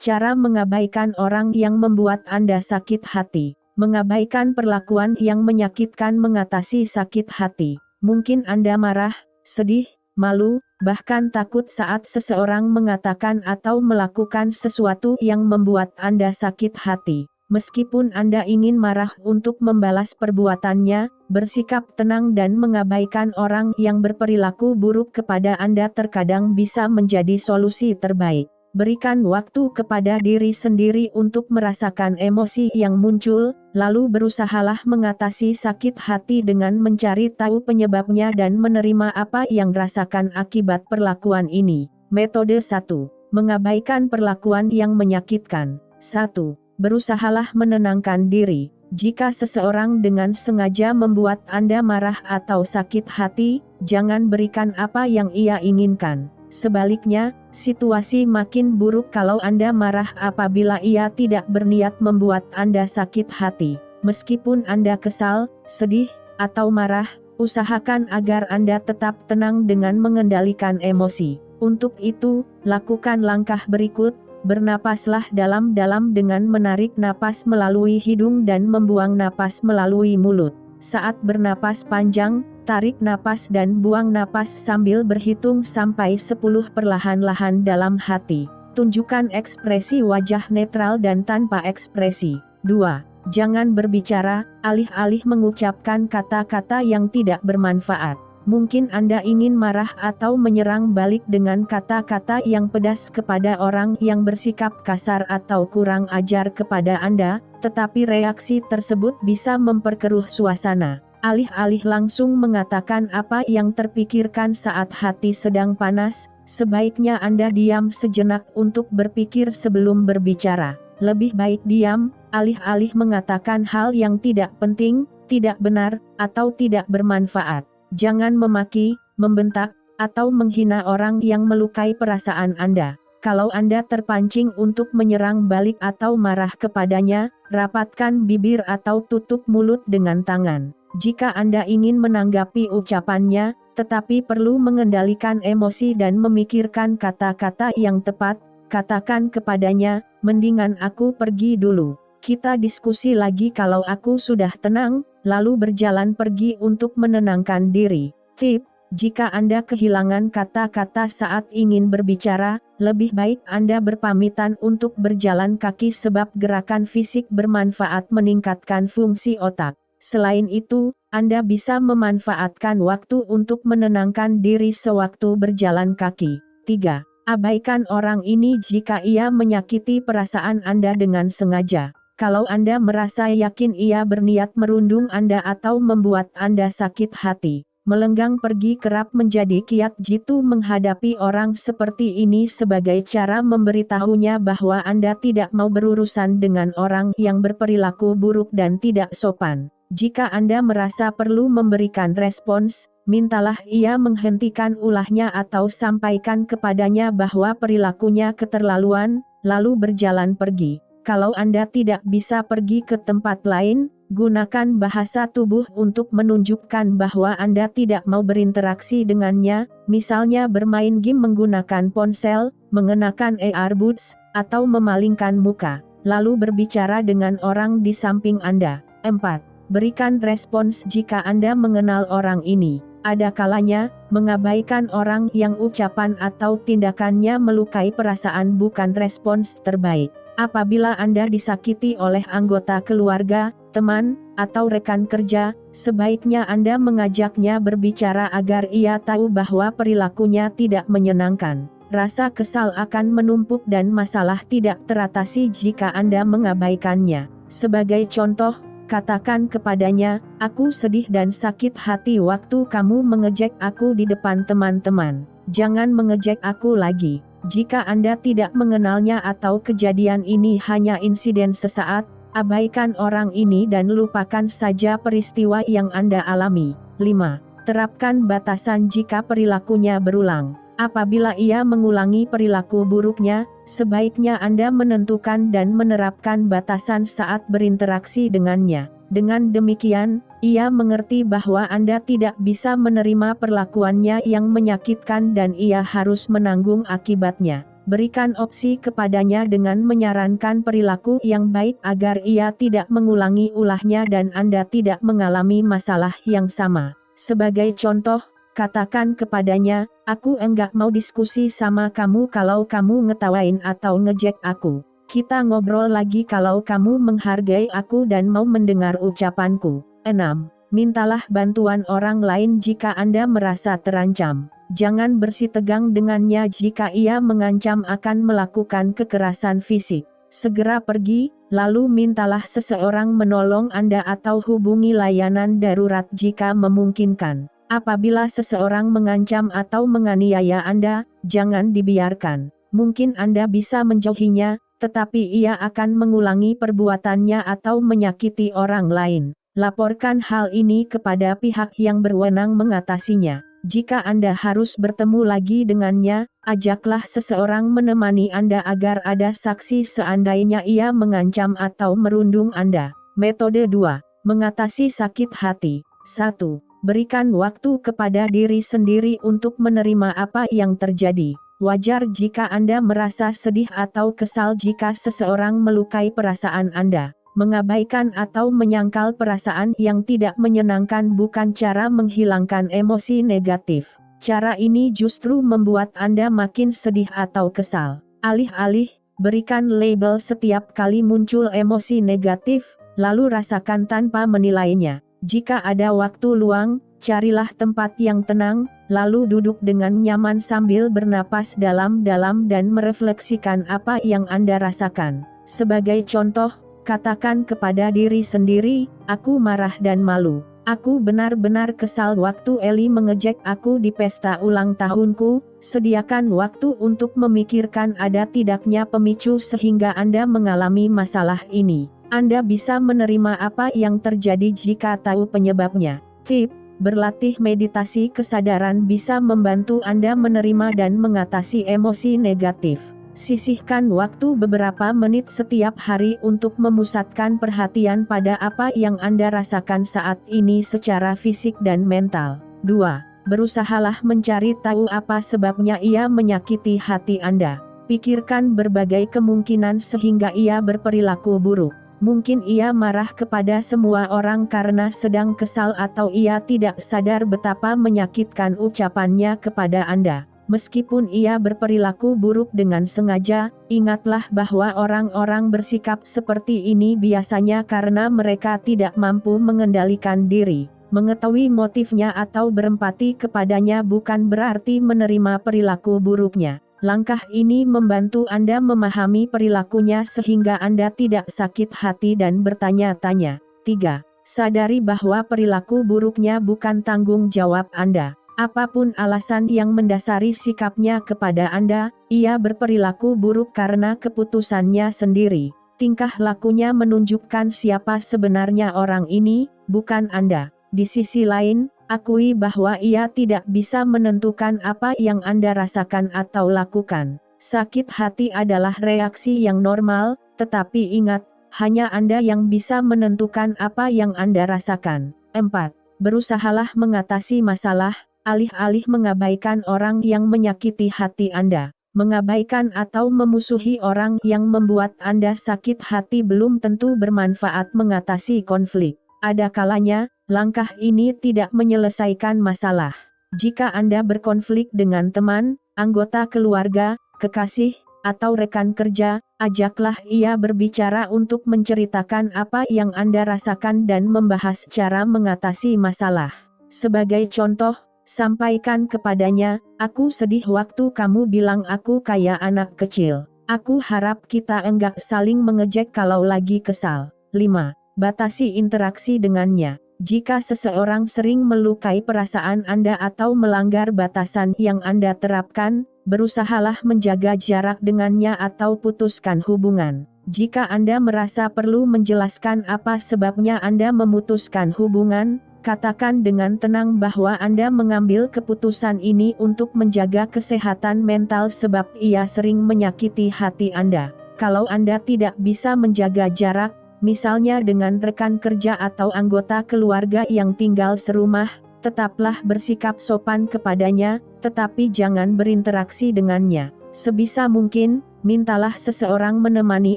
Cara mengabaikan orang yang membuat Anda sakit hati. Mengabaikan perlakuan yang menyakitkan mengatasi sakit hati. Mungkin Anda marah, sedih, malu, bahkan takut saat seseorang mengatakan atau melakukan sesuatu yang membuat Anda sakit hati. Meskipun Anda ingin marah untuk membalas perbuatannya, bersikap tenang dan mengabaikan orang yang berperilaku buruk kepada Anda terkadang bisa menjadi solusi terbaik. Berikan waktu kepada diri sendiri untuk merasakan emosi yang muncul, lalu berusahalah mengatasi sakit hati dengan mencari tahu penyebabnya dan menerima apa yang rasakan akibat perlakuan ini. Metode 1. Mengabaikan perlakuan yang menyakitkan. 1. Berusahalah menenangkan diri. Jika seseorang dengan sengaja membuat Anda marah atau sakit hati, jangan berikan apa yang ia inginkan. Sebaliknya, situasi makin buruk kalau Anda marah apabila ia tidak berniat membuat Anda sakit hati. Meskipun Anda kesal, sedih, atau marah, usahakan agar Anda tetap tenang dengan mengendalikan emosi. Untuk itu, lakukan langkah berikut. Bernapaslah dalam-dalam dengan menarik napas melalui hidung dan membuang napas melalui mulut. Saat bernapas panjang, tarik napas dan buang napas sambil berhitung sampai 10 perlahan-lahan dalam hati. Tunjukkan ekspresi wajah netral dan tanpa ekspresi. 2. Jangan berbicara, alih-alih mengucapkan kata-kata yang tidak bermanfaat. Mungkin Anda ingin marah atau menyerang balik dengan kata-kata yang pedas kepada orang yang bersikap kasar atau kurang ajar kepada Anda, tetapi reaksi tersebut bisa memperkeruh suasana. Alih-alih langsung mengatakan apa yang terpikirkan saat hati sedang panas, sebaiknya Anda diam sejenak untuk berpikir sebelum berbicara. Lebih baik diam, alih-alih mengatakan hal yang tidak penting, tidak benar, atau tidak bermanfaat. Jangan memaki, membentak, atau menghina orang yang melukai perasaan Anda. Kalau Anda terpancing untuk menyerang balik atau marah kepadanya, rapatkan bibir atau tutup mulut dengan tangan. Jika Anda ingin menanggapi ucapannya, tetapi perlu mengendalikan emosi dan memikirkan kata-kata yang tepat, katakan kepadanya, "Mendingan aku pergi dulu. Kita diskusi lagi kalau aku sudah tenang," lalu berjalan pergi untuk menenangkan diri. Tip: jika Anda kehilangan kata-kata saat ingin berbicara, lebih baik Anda berpamitan untuk berjalan kaki sebab gerakan fisik bermanfaat meningkatkan fungsi otak. Selain itu, Anda bisa memanfaatkan waktu untuk menenangkan diri sewaktu berjalan kaki. 3. Abaikan orang ini jika ia menyakiti perasaan Anda dengan sengaja. Kalau Anda merasa yakin ia berniat merundung Anda atau membuat Anda sakit hati, melenggang pergi kerap menjadi kiat jitu menghadapi orang seperti ini sebagai cara memberitahunya bahwa Anda tidak mau berurusan dengan orang yang berperilaku buruk dan tidak sopan. Jika Anda merasa perlu memberikan respons, mintalah ia menghentikan ulahnya atau sampaikan kepadanya bahwa perilakunya keterlaluan, lalu berjalan pergi. Kalau Anda tidak bisa pergi ke tempat lain, gunakan bahasa tubuh untuk menunjukkan bahwa Anda tidak mau berinteraksi dengannya, misalnya bermain game menggunakan ponsel, mengenakan earbuds, atau memalingkan muka, lalu berbicara dengan orang di samping Anda. 4. Berikan respons jika Anda mengenal orang ini. Ada kalanya, mengabaikan orang yang ucapan atau tindakannya melukai perasaan bukan respons terbaik. Apabila Anda disakiti oleh anggota keluarga, teman, atau rekan kerja, sebaiknya Anda mengajaknya berbicara agar ia tahu bahwa perilakunya tidak menyenangkan. Rasa kesal akan menumpuk dan masalah tidak teratasi jika Anda mengabaikannya. Sebagai contoh, katakan kepadanya, "Aku sedih dan sakit hati waktu kamu mengejek aku di depan teman-teman. Jangan mengejek aku lagi." Jika Anda tidak mengenalnya atau kejadian ini hanya insiden sesaat, abaikan orang ini dan lupakan saja peristiwa yang Anda alami. 5. Terapkan batasan jika perilakunya berulang. Apabila ia mengulangi perilaku buruknya, sebaiknya Anda menentukan dan menerapkan batasan saat berinteraksi dengannya. Dengan demikian, ia mengerti bahwa Anda tidak bisa menerima perlakuannya yang menyakitkan dan ia harus menanggung akibatnya. Berikan opsi kepadanya dengan menyarankan perilaku yang baik agar ia tidak mengulangi ulahnya dan Anda tidak mengalami masalah yang sama. Sebagai contoh, katakan kepadanya, "Aku enggak mau diskusi sama kamu kalau kamu ngetawain atau ngejek aku. Kita ngobrol lagi kalau kamu menghargai aku dan mau mendengar ucapanku." 6. Mintalah bantuan orang lain jika Anda merasa terancam. Jangan bersitegang dengannya jika ia mengancam akan melakukan kekerasan fisik. Segera pergi, lalu mintalah seseorang menolong Anda atau hubungi layanan darurat jika memungkinkan. Apabila seseorang mengancam atau menganiaya Anda, jangan dibiarkan. Mungkin Anda bisa menjauhinya, tetapi ia akan mengulangi perbuatannya atau menyakiti orang lain. Laporkan hal ini kepada pihak yang berwenang mengatasinya. Jika Anda harus bertemu lagi dengannya, ajaklah seseorang menemani Anda agar ada saksi seandainya ia mengancam atau merundung Anda. Metode 2. Mengatasi sakit hati. 1. Berikan waktu kepada diri sendiri untuk menerima apa yang terjadi. Wajar jika Anda merasa sedih atau kesal jika seseorang melukai perasaan Anda. Mengabaikan atau menyangkal perasaan yang tidak menyenangkan bukan cara menghilangkan emosi negatif. Cara ini justru membuat Anda makin sedih atau kesal. Alih-alih, berikan label setiap kali muncul emosi negatif, lalu rasakan tanpa menilainya. Jika ada waktu luang, carilah tempat yang tenang, lalu duduk dengan nyaman sambil bernapas dalam-dalam dan merefleksikan apa yang Anda rasakan. Sebagai contoh, katakan kepada diri sendiri, "Aku marah dan malu. Aku benar-benar kesal waktu Eli mengejek aku di pesta ulang tahunku." Sediakan waktu untuk memikirkan ada tidaknya pemicu sehingga Anda mengalami masalah ini. Anda bisa menerima apa yang terjadi jika tahu penyebabnya. Tip: berlatih meditasi kesadaran bisa membantu Anda menerima dan mengatasi emosi negatif. Sisihkan waktu beberapa menit setiap hari untuk memusatkan perhatian pada apa yang Anda rasakan saat ini secara fisik dan mental. 2. Berusahalah mencari tahu apa sebabnya ia menyakiti hati Anda. Pikirkan berbagai kemungkinan sehingga ia berperilaku buruk. Mungkin ia marah kepada semua orang karena sedang kesal atau ia tidak sadar betapa menyakitkan ucapannya kepada Anda. Meskipun ia berperilaku buruk dengan sengaja, ingatlah bahwa orang-orang bersikap seperti ini biasanya karena mereka tidak mampu mengendalikan diri. Mengetahui motifnya atau berempati kepadanya bukan berarti menerima perilaku buruknya. Langkah ini membantu Anda memahami perilakunya sehingga Anda tidak sakit hati dan bertanya-tanya. 3. Sadari bahwa perilaku buruknya bukan tanggung jawab Anda. Apapun alasan yang mendasari sikapnya kepada Anda, ia berperilaku buruk karena keputusannya sendiri. Tingkah lakunya menunjukkan siapa sebenarnya orang ini, bukan Anda. Di sisi lain, akui bahwa ia tidak bisa menentukan apa yang Anda rasakan atau lakukan. Sakit hati adalah reaksi yang normal, tetapi ingat, hanya Anda yang bisa menentukan apa yang Anda rasakan. 4. Berusahalah mengatasi masalah, alih-alih mengabaikan orang yang menyakiti hati Anda. Mengabaikan atau memusuhi orang yang membuat Anda sakit hati belum tentu bermanfaat mengatasi konflik. Ada kalanya, langkah ini tidak menyelesaikan masalah. Jika Anda berkonflik dengan teman, anggota keluarga, kekasih, atau rekan kerja, ajaklah ia berbicara untuk menceritakan apa yang Anda rasakan dan membahas cara mengatasi masalah. Sebagai contoh, sampaikan kepadanya, "Aku sedih waktu kamu bilang aku kayak anak kecil. Aku harap kita enggak saling mengejek kalau lagi kesal." 5. Batasi interaksi dengannya. Jika seseorang sering melukai perasaan Anda atau melanggar batasan yang Anda terapkan, berusahalah menjaga jarak dengannya atau putuskan hubungan. Jika Anda merasa perlu menjelaskan apa sebabnya Anda memutuskan hubungan, katakan dengan tenang bahwa Anda mengambil keputusan ini untuk menjaga kesehatan mental sebab ia sering menyakiti hati Anda. Kalau Anda tidak bisa menjaga jarak, misalnya dengan rekan kerja atau anggota keluarga yang tinggal serumah, tetaplah bersikap sopan kepadanya, tetapi jangan berinteraksi dengannya. Sebisa mungkin, mintalah seseorang menemani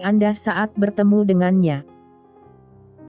Anda saat bertemu dengannya.